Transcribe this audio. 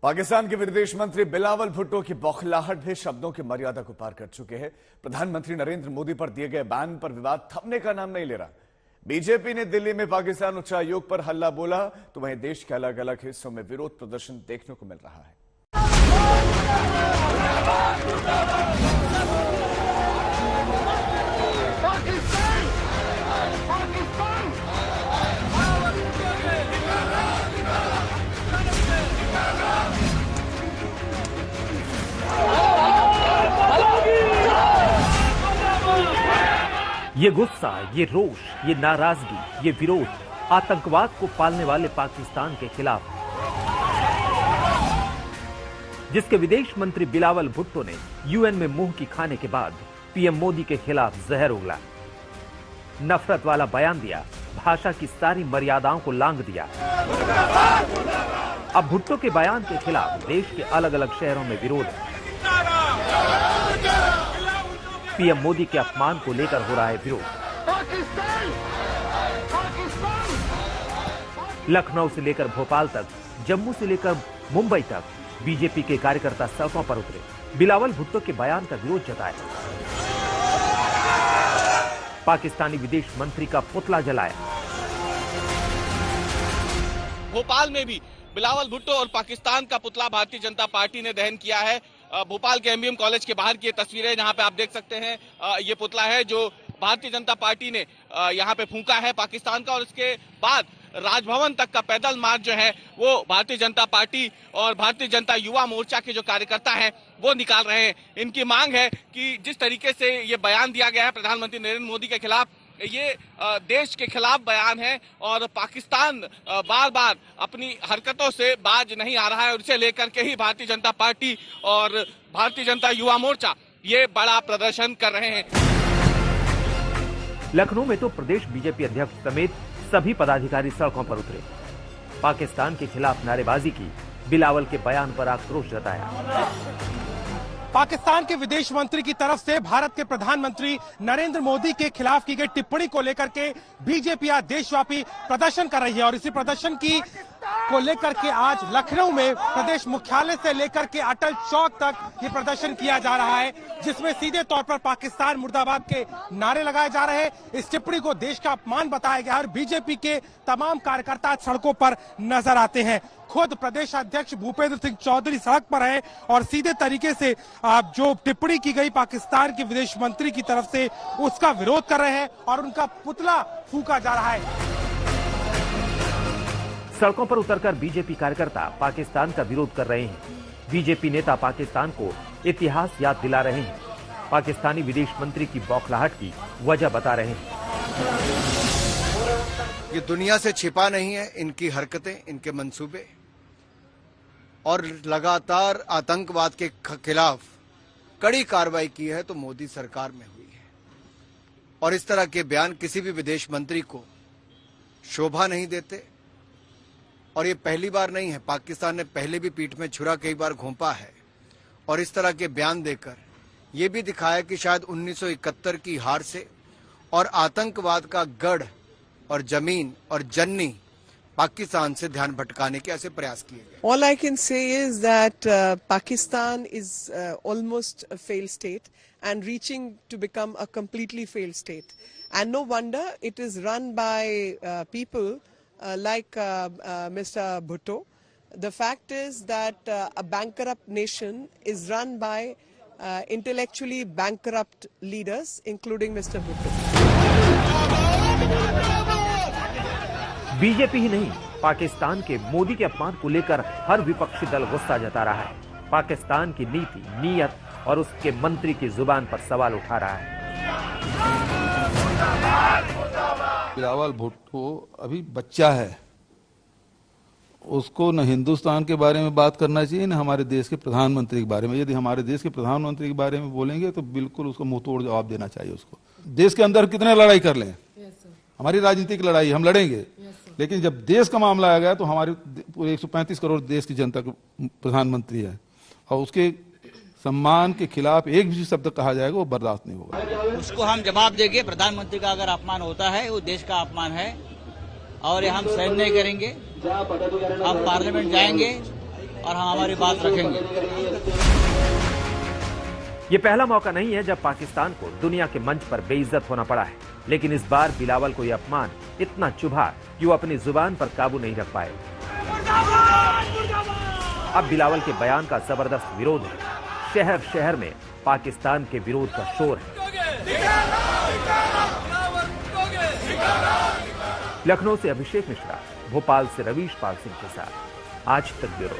पाकिस्तान के विदेश मंत्री बिलावल भुट्टो की बौखलाहट भी शब्दों की मर्यादा को पार कर चुके हैं। प्रधानमंत्री नरेंद्र मोदी पर दिए गए बैन पर विवाद थमने का नाम नहीं ले रहा। बीजेपी ने दिल्ली में पाकिस्तान उच्चायोग पर हल्ला बोला तो वहीं देश के अलग अलग हिस्सों में विरोध प्रदर्शन देखने को मिल रहा है। ये गुस्सा, ये रोष, ये नाराजगी, ये विरोध आतंकवाद को पालने वाले पाकिस्तान के खिलाफ, जिसके विदेश मंत्री बिलावल भुट्टो ने यूएन में मुंह की खाने के बाद पीएम मोदी के खिलाफ जहर उगला, नफरत वाला बयान दिया, भाषा की सारी मर्यादाओं को लांघ दिया। अब भुट्टो के बयान के खिलाफ देश के अलग अलग शहरों में विरोध है। पीएम मोदी के अपमान को लेकर हो रहा है विरोध। लखनऊ से लेकर भोपाल तक, जम्मू से लेकर मुंबई तक बीजेपी के कार्यकर्ता सड़कों पर उतरे, बिलावल भुट्टो के बयान का विरोध जताया, पाकिस्तानी विदेश मंत्री का पुतला जलाया। भोपाल में भी बिलावल भुट्टो और पाकिस्तान का पुतला भारतीय जनता पार्टी ने दहन किया है। भोपाल के एमबीएम कॉलेज के बाहर की ये तस्वीरें जहां पे आप देख सकते हैं, ये पुतला है जो भारतीय जनता पार्टी ने यहां पे फूंका है पाकिस्तान का, और इसके बाद राजभवन तक का पैदल मार्च जो है वो भारतीय जनता पार्टी और भारतीय जनता युवा मोर्चा के जो कार्यकर्ता हैं वो निकाल रहे हैं। इनकी मांग है कि जिस तरीके से ये बयान दिया गया है प्रधानमंत्री नरेंद्र मोदी के खिलाफ, ये देश के खिलाफ बयान है और पाकिस्तान बार बार अपनी हरकतों से बाज नहीं आ रहा है, और इसे लेकर के ही भारतीय जनता पार्टी और भारतीय जनता युवा मोर्चा ये बड़ा प्रदर्शन कर रहे हैं। लखनऊ में तो प्रदेश बीजेपी अध्यक्ष समेत सभी पदाधिकारी सड़कों पर उतरे, पाकिस्तान के खिलाफ नारेबाजी की, बिलावल के बयान पर आक्रोश जताया। पाकिस्तान के विदेश मंत्री की तरफ से भारत के प्रधानमंत्री नरेंद्र मोदी के खिलाफ की गई टिप्पणी को लेकर के बीजेपी आज देशव्यापी प्रदर्शन कर रही है, और इसी प्रदर्शन को लेकर के आज लखनऊ में प्रदेश मुख्यालय से लेकर के अटल चौक तक ये प्रदर्शन किया जा रहा है, जिसमें सीधे तौर पर पाकिस्तान मुर्दाबाद के नारे लगाए जा रहे हैं। इस टिप्पणी को देश का अपमान बताया गया और बीजेपी के तमाम कार्यकर्ता सड़कों पर नजर आते हैं। खुद प्रदेश अध्यक्ष भूपेंद्र सिंह चौधरी सड़क पर है और सीधे तरीके से जो टिप्पणी की गई पाकिस्तान के विदेश मंत्री की तरफ से उसका विरोध कर रहे हैं और उनका पुतला फूंका जा रहा है। सड़कों पर उतरकर बीजेपी कार्यकर्ता पाकिस्तान का विरोध कर रहे हैं। बीजेपी नेता पाकिस्तान को इतिहास याद दिला रहे हैं, पाकिस्तानी विदेश मंत्री की बौखलाहट की वजह बता रहे हैं। ये दुनिया से छिपा नहीं है इनकी हरकतें, इनके मंसूबे, और लगातार आतंकवाद के खिलाफ कड़ी कार्रवाई की है तो मोदी सरकार में हुई है, और इस तरह के बयान किसी भी विदेश मंत्री को शोभा नहीं देते। और ये पहली बार नहीं है, पाकिस्तान ने पहले भी पीठ में छुरा कई बार घोंपा है, और इस तरह के बयान देकर ये भी दिखाया कि शायद 1971 की हार से और आतंकवाद का गढ़ और जमीन और जन्नी पाकिस्तान से ध्यान भटकाने के ऐसे प्रयास किए गए। All I can say is that Pakistan is almost a failed state and reaching to become a completely failed state, and no wonder it is run by people like Mr. Bhutto. The fact is that a bankrupt nation is run by intellectually bankrupt leaders, including Mr. Bhutto. BJP ही नहीं, पाकिस्तान के मोदी के अपमान को लेकर हर विपक्षी दल गुस्सा जता रहा है, पाकिस्तान की नीति, नीयत और उसके मंत्री की जुबान पर सवाल उठा रहा है। बिलावल भुट्टो अभी बच्चा है, उसको न हिंदुस्तान के बारे में बात करना चाहिए न हमारे देश के प्रधानमंत्री के बारे में। यदि हमारे देश के प्रधानमंत्री के बारे में बोलेंगे तो बिल्कुल उसको मुंह तोड़ जवाब देना चाहिए। उसको देश के अंदर कितने लड़ाई कर लें, हमारी राजनीतिक लड़ाई हम लड़ेंगे, लेकिन जब देश का मामला आ गया तो हमारे पूरे 135 करोड़ देश की जनता का प्रधानमंत्री है, और उसके सम्मान के खिलाफ एक भी शब्द कहा जाएगा वो बर्दाश्त नहीं होगा। उसको हम जवाब देंगे। प्रधानमंत्री का अगर अपमान होता है वो देश का अपमान है, और हम सहन नहीं करेंगे। हम पार्लियामेंट जाएंगे और हम हमारी बात रखेंगे। ये पहला मौका नहीं है जब पाकिस्तान को दुनिया के मंच पर बेइज्जत होना पड़ा है, लेकिन इस बार बिलावल को यह अपमान इतना चुभा कि वो अपनी जुबान पर काबू नहीं रख पाए। अब बिलावल के बयान का जबरदस्त विरोध है। शहर शहर में पाकिस्तान के विरोध का शोर है। लखनऊ से अभिषेक मिश्रा, भोपाल से रवीश पाल सिंह के साथ आज तक ब्यूरो।